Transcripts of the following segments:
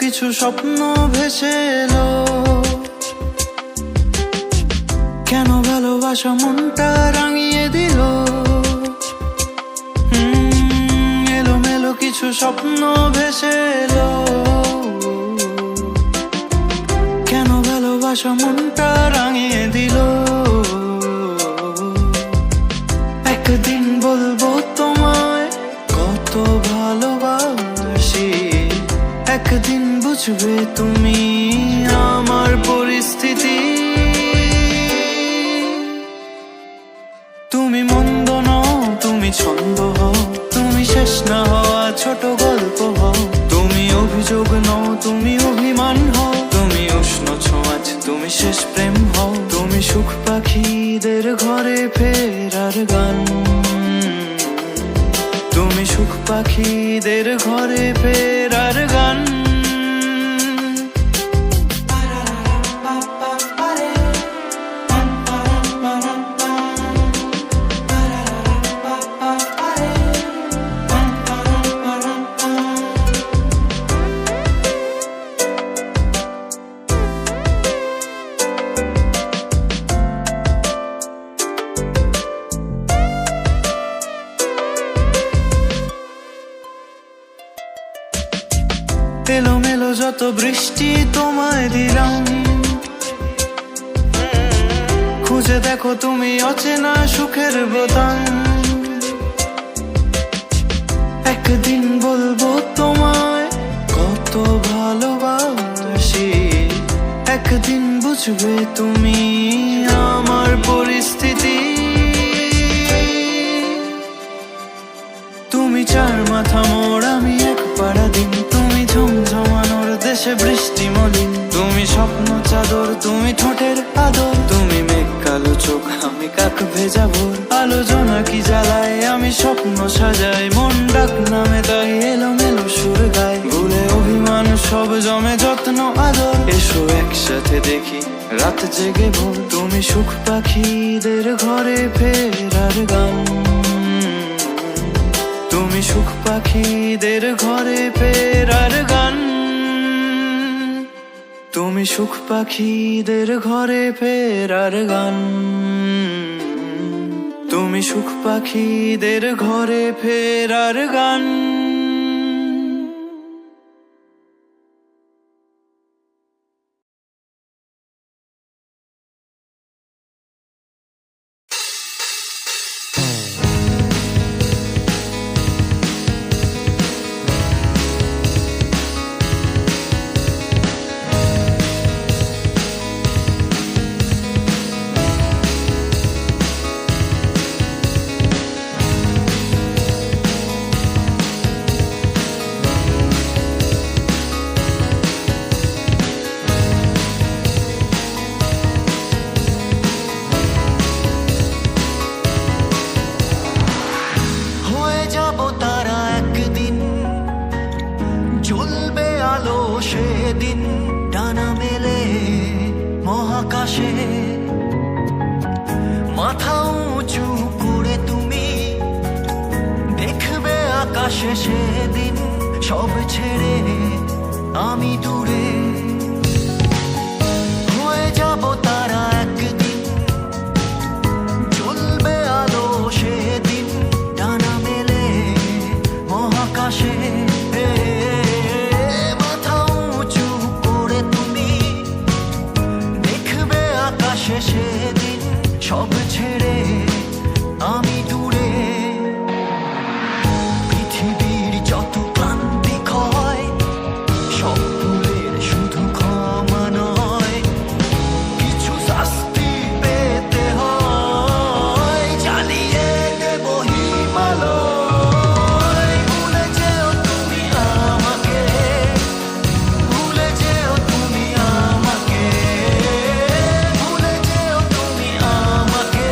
কিছু স্বপ্ন ভেসে এলো, কেন ভালোবাসা মনটা রাঙিয়ে দিল। এলোমেলো কিছু স্বপ্ন ভেসে এলো, কেন ভালোবাসা মনটা রাঙিয়ে দিল। একদিন বলবো তোমায় কত ভালোবাসি, একদিন বুঝবে তুমি আমার পরিস্থিতি। তুমি মন্দ নও, তুমি ছন্দ হও, তুমি শেষ না হওয়া ছোট গল্প হও। তুমি অভিযোগ নও, তুমি অভিমান হও, তুমি উষ্ণ ছোঁয়াচ, তুমি শেষ প্রেম হও। তুমি সুখ পাখিদের ঘরে ফেরার গান, তুমি সুখ পাখিদের ঘরে ফেরার গান। এলোমেলো যত বৃষ্টি তোমায় দিলাম, খুঁজে দেখো তুমি অচেনা সুখের বোতাম। একদিন বলবো তোমায় কত ভালোবাসি, একদিন বুঝবে তুমি আমার পরিস্থিতি। তুমি চার মাথা মোড়, আমি এক পাড়া দিন, তুমি ঝমঝমানোর দেশে বৃষ্টি মলিন। তুমি স্বপ্ন চাদর, তুমি ঠোঁটের আদর, তুমি মেঘ কালো চোখ, আমি কাক ভেজা ভোর। আলোচনা কি জ্বালায়, আমি স্বপ্ন সাজাই, মন ডাক নামে তাই এলোমেলো সুর গাই। ভুলে অভিমান সব জমে যত্ন আদর, এসো একসাথে দেখি রাত জেগে ভোর। তুমি সুখ পাখিদের ঘরে ফেরার গান, তুমি সুখ পাখিদের ঘরে ফেরার গান। তুমি সুখ পাখিদের ঘরে ফেরার গান, তুমি সুখ পাখিদের ঘরে ফেরার গান। সেদিন ডানা মেলে মহাকাশে, মাথা উঁচু করে তুমি দেখবে আকাশে। সেদিন সব ছেড়ে আমি দূরে হয়ে যাব তারা, একদিন জ্বলবে আলো সেদিন ডানা মেলে মহাকাশে। সেদিন সব ছেড়ে আমি দূরে, পৃথিবীর যত ক্লান্তি ক্ষয় সব ভুলের শুধু ক্ষমা নয়, কিছু শাস্তি পেতে হয়, জ্বালিয়ে দেব হিমালয়। ভুলে যেও তুমি আমাকে, ভুলে যেও তুমি আমাকে, ভুলে যেও তুমি আমাকে।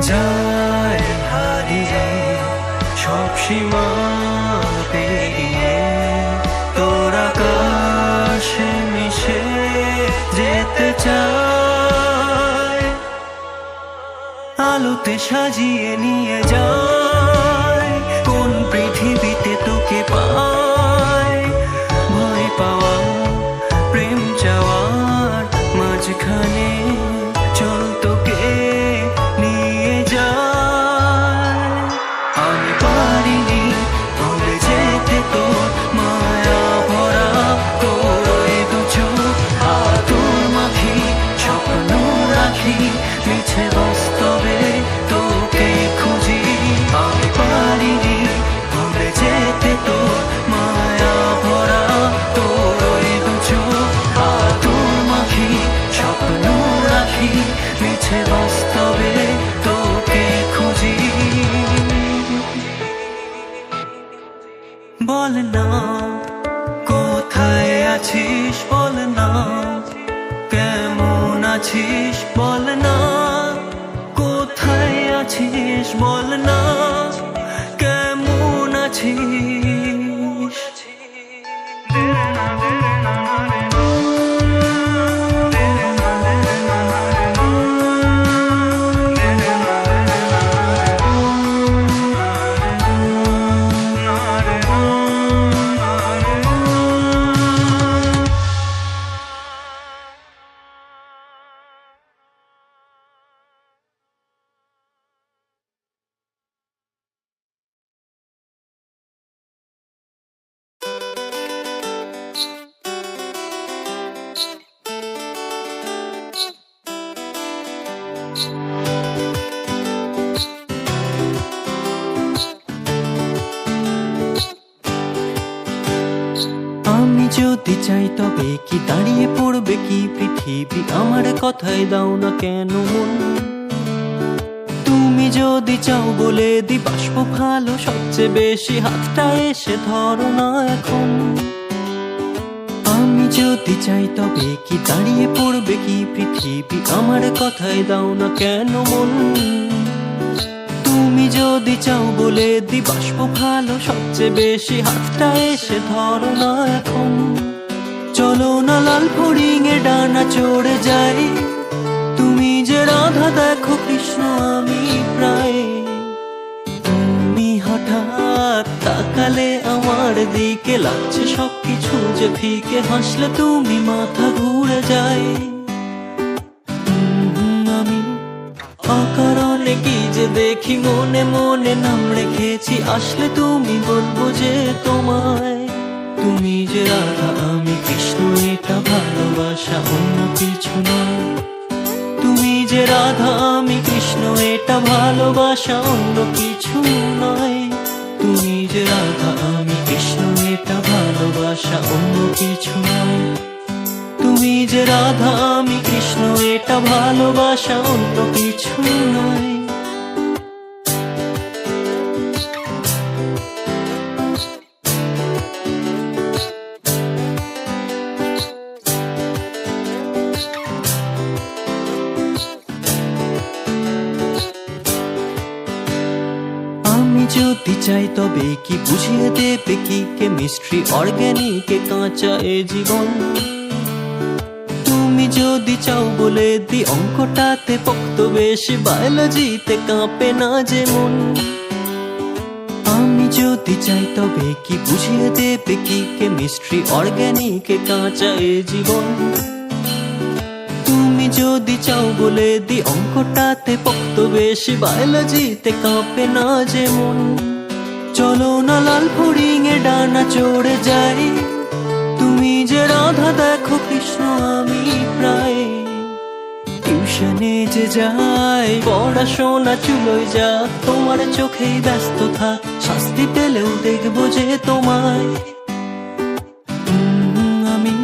যায় হারিয়ে সব সীমা পেরিয়ে তোর আকাশে মিশে যেতে চায় আলোতে সাজিয়ে নিয়ে যায় কোন পৃথিবীতে তোকে পায় ভয় পাওয়া প্রেম চাওয়ার মাঝখানে চল তোকে নিয়ে যায় আমি পারিনি ভুলে যেতে তোর মায়া ভরা তোর ওই দু চোখ আতর মাখি স্বপ্ন রাখি মিছে বাস্তবে তোকে খুঁজি আমি পারিনি ভুলে যেতে তোর মায়া ভরা তোর ওই দু চোখ আতর মাখি স্বপ্ন রাখি মিছে বাস্তবে তোকে খুঁজি বল না কোথায় আছিস বল না কেমন আছিস বল না কোথায় আছিস বল না কেমন আছিস আমি যদি চাই তবে কি দাঁড়িয়ে পড়বে কি পৃথিবী আমার কথাই দাও না কেন মন তুমি যদি চাও বলে দি বাষ্প ভালো সবচেয়ে বেশি হাতটা এসে ধরো না এখন আমি যদি চাই তবে কি দাঁড়িয়ে পড়বে কি পৃথিবী আমার কথাই দাও না কেন মন তুমি যদি চাও বলে দি বাষ্প ভালো সবচেয়ে বেশি হাতটা এসে ধরো না এখন চলো না লাল ফড়িং এ ডানা চড়ে যাই তুমি যে রাধা দেখো কৃষ্ণ আমি প্রায় তুমি হঠাৎ তাকালে আমার দিকে লাগছে সবকিছু যে ফিকে হাসলে তুমি মাথা ঘুরে যায় আমি অকারণে কি যে দেখি মনে মনে নাম রেখেছি আসলে তুমি বলবো যে তোমায় তুমি যে রাধা আমি কৃষ্ণ এটা ভালোবাসা অন্য কিছু নয় তুমি যে রাধা আমি কৃষ্ণ এটা ভালোবাসা অন্য কিছু নয় তুমি যে রাধা আমি কৃষ্ণ এটা ভালোবাসা অন্য কিছু নয় তুমি যে রাধা আমি কৃষ্ণ এটা ভালোবাসা অন্য কিছু নয় আমি যদি চাই তবে কি বুঝিয়ে দেবে কি কেমিস্ট্রি অর্গানিক কাঁচা এ জীবন তুমি যদি চাও বলে দি অঙ্কটাতে পোক্ত বেশি বায়োলজিতে কাঁপে না যে মন আমি যদি চাই তবে কি বুঝিয়ে দেবে কি কেমিস্ট্রি অর্গানিক কাঁচা এ জীবন তুমি যদি চাও বলে দি অঙ্কটাতে পোক্ত বেশি বায়োলজিতে কাঁপে না যে মন চলো না লাল ফড়িং এ ডানা চড়ে যাই তুমি যে রাধা দেখো কৃষ্ণ আমি প্রায় টিউশনে যে যাই পড়াশোনা চুলোয় যা তোমার চোখেই ব্যস্ত থাক শাস্তি পেলেও দেখবো যে তোমায় আমি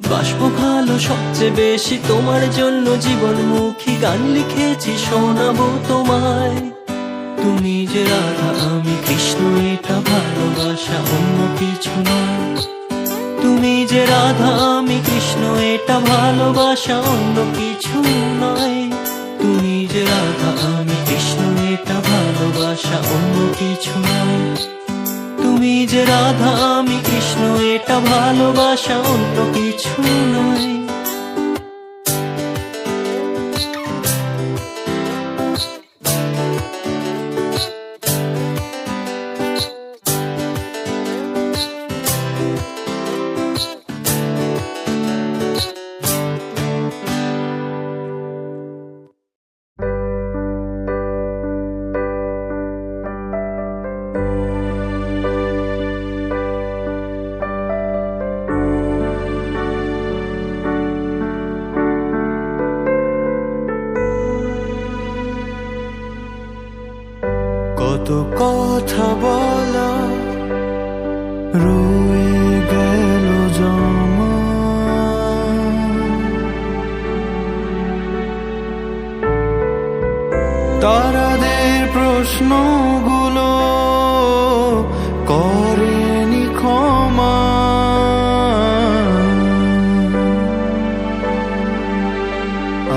বাসবো ভালো সবচেয়ে বেশি তোমার জন্য জীবনমুখী গান লিখেছি শোনাবো তোমায় তুমি যে রাধা আমি কৃষ্ণ এটা ভালোবাসা অন্য কিছু নয় তুমি যে রাধা আমি কৃষ্ণ এটা ভালোবাসা অন্য কিছু নয় তুমি যে রাধা আমি কৃষ্ণ ভালোবাসা অন্য কিছু নয়। কত কথা বলা রয়ে গেল জমা, তারাদের প্রশ্নগুলো করেনি ক্ষমা।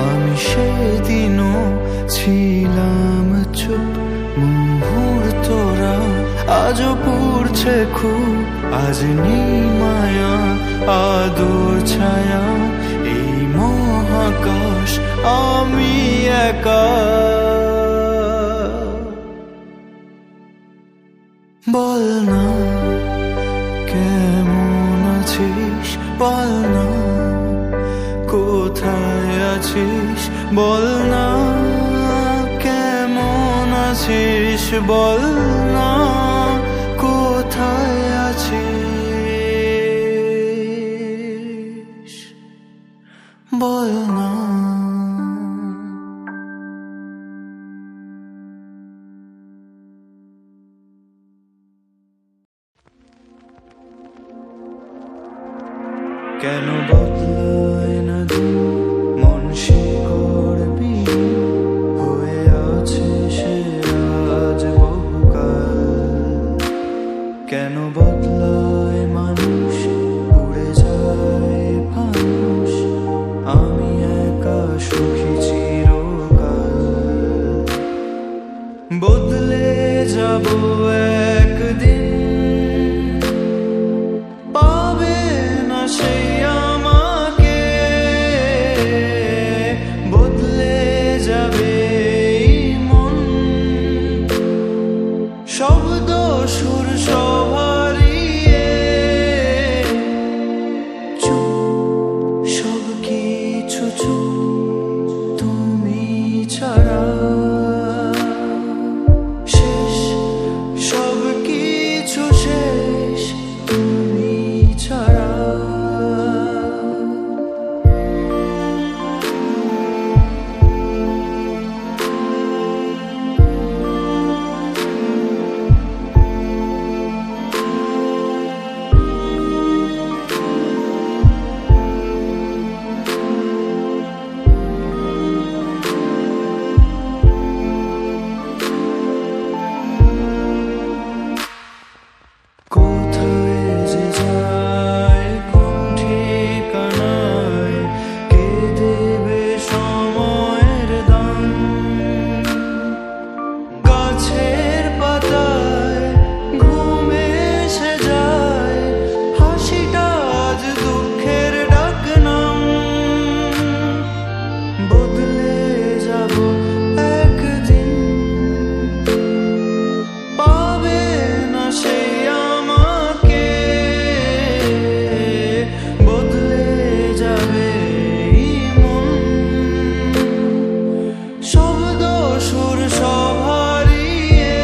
আমি সেদিনও ছিলাম চুপ, মুহূর্তরা আজও পুড়ছে খুব। আজ নেই মায়া আদর ছায়া, এই মহাকাশ আমি একা। বল না কেমন আছিস, বল না কোথায় আছিস, বল না কেমন আছিস, বল না কোথায় আছিস, বল না। কেন বদলায় না দিন, মন শিকড় বিহীন হয়ে আছে সে আজ বহুকাল। কেন বদলায় মানুষ, উড়ে যায় মানুষ, আমি একা সুখী চিরকাল। বদলে যাব একদিন, পাবে না সেই আমাকে। বদলে যাবে এই মন, শব্দ সুর সব হারিয়ে। চুপ সব কিছু চুপ, তুমি ছাড়া শেষ, সব কিছু শেষ তুমি ছাড়া। কোথায় যে যায় কোন ঠিকানায়, কে দেবে সময়ের দাম। গাছের পাতায় ঘুম এসে যায়, হাসিটা আজ দুঃখের ডাকনাম। বদলে যাব একদিন, পাবে না সেই আমাকে। বদলে যাবে এই মন, শব্দ সুর সব হারিয়ে।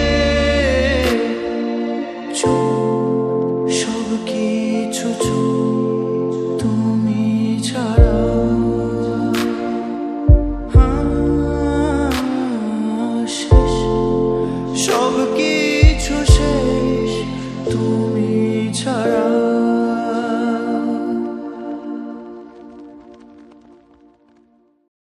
চুপ সব কিছু চুপ, তুমি ছাড়া। শেষ, সব কিছু শেষ তুমি ছাড়া।